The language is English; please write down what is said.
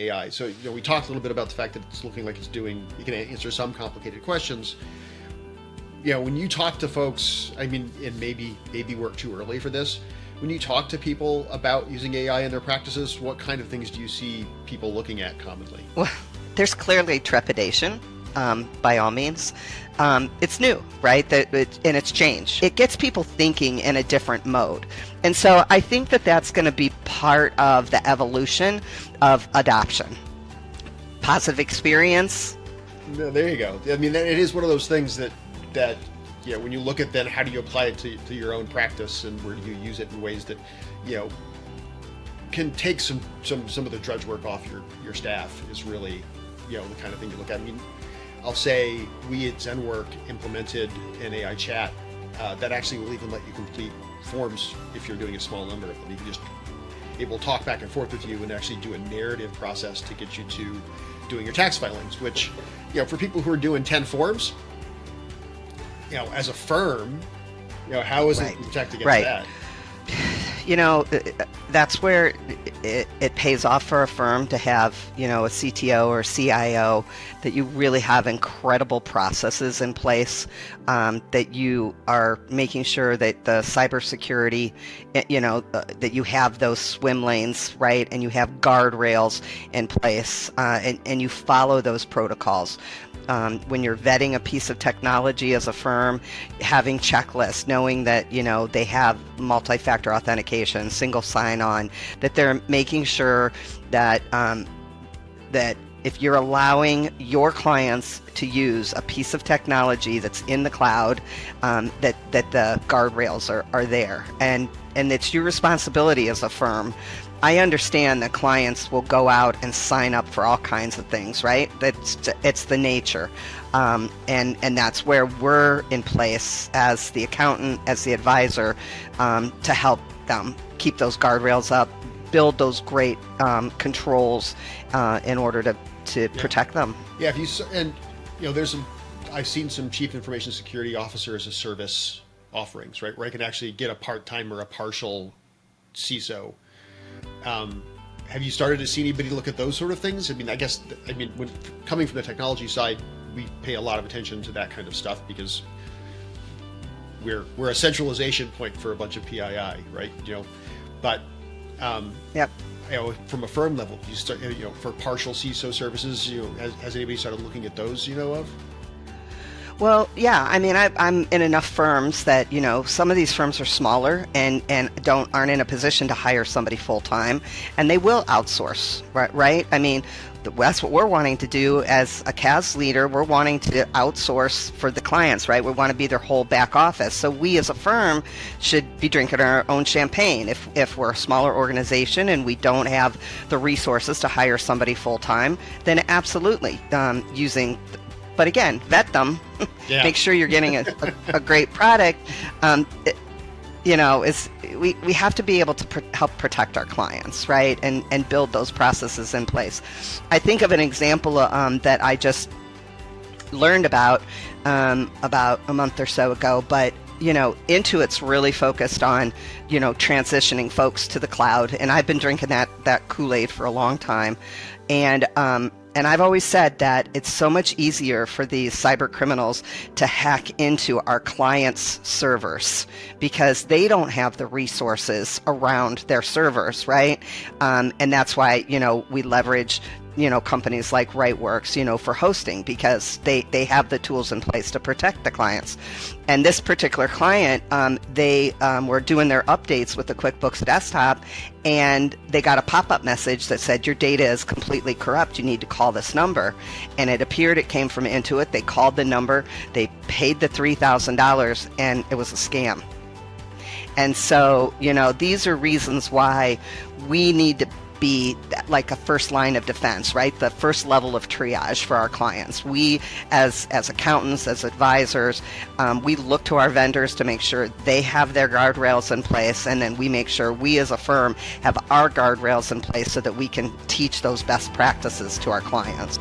AI. So, we talked a little bit about the fact that it's looking like you can answer some complicated questions. When you talk to folks, and maybe we're too early for this. When you talk to people about using AI in their practices, what kind of things do you see people looking at commonly? Well, there's clearly trepidation, by all means. It's new, right? And it's changed. It gets people thinking in a different mode. And so I think that that's going to be part of the evolution of adoption. Positive experience. No, there you go. It is one of those things that when you look at then how do you apply it to your own practice, and where do you use it in ways that can take some of the drudge work off your staff, is really the kind of thing to look at. I'll say we at ZenWork implemented an AI chat that actually will even let you complete forms if you're doing a small number of them. It will talk back and forth with you and actually do a narrative process to get you to doing your tax filings, which, for people who are doing 10 forms, as a firm, how is it protect against that? That's where it pays off for a firm to have, a CTO or CIO, that you really have incredible processes in place, that you are making sure that the cybersecurity, that you have those swim lanes, right? And you have guardrails in place, and you follow those protocols. When you're vetting a piece of technology as a firm, having checklists, knowing that, they have multi-factor authentication, single sign-on, that they're making sure that that if you're allowing your clients to use a piece of technology that's in the cloud, that the guardrails are there. And it's your responsibility as a firm. I understand that clients will go out and sign up for all kinds of things, right? It's the nature. And that's where we're in place as the accountant, as the advisor, to help them keep those guardrails up, build those great controls in order to protect them. Yeah, I've seen some chief information security officer as a service offerings, right? Where I can actually get a part-time or a partial CISO. Have you started to see anybody look at those sort of things? When coming from the technology side, we pay a lot of attention to that kind of stuff because we're a centralization point for a bunch of PII, right? But yep. From a firm level, you start, for partial CISO services, has anybody started looking at those, of? Well, yeah, I'm in enough firms that, some of these firms are smaller and aren't in a position to hire somebody full time, and they will outsource, right? That's what we're wanting to do as a CAS leader. We're wanting to outsource for the clients, right? We want to be their whole back office. So we as a firm should be drinking our own champagne. If we're a smaller organization and we don't have the resources to hire somebody full time, then absolutely but again, vet them. Yeah. Make sure you're getting a great product. We have to be able to help protect our clients, right? And build those processes in place. I think of an example that I just learned about a month or so ago, but Intuit's really focused on, transitioning folks to the cloud, and I've been drinking that Kool-Aid for a long time, and I've always said that it's so much easier for these cyber criminals to hack into our clients' servers because they don't have the resources around their servers, right? And that's why, we leverage companies like RightWorks, for hosting, because they have the tools in place to protect the clients. And this particular client, they were doing their updates with the QuickBooks Desktop, and they got a pop-up message that said, your data is completely corrupt. You need to call this number. And it appeared it came from Intuit. They called the number. They paid the $3,000, and it was a scam. And so, these are reasons why we need to be like a first line of defense, right? The first level of triage for our clients. We, as accountants, as advisors, we look to our vendors to make sure they have their guardrails in place, and then we make sure we as a firm have our guardrails in place so that we can teach those best practices to our clients.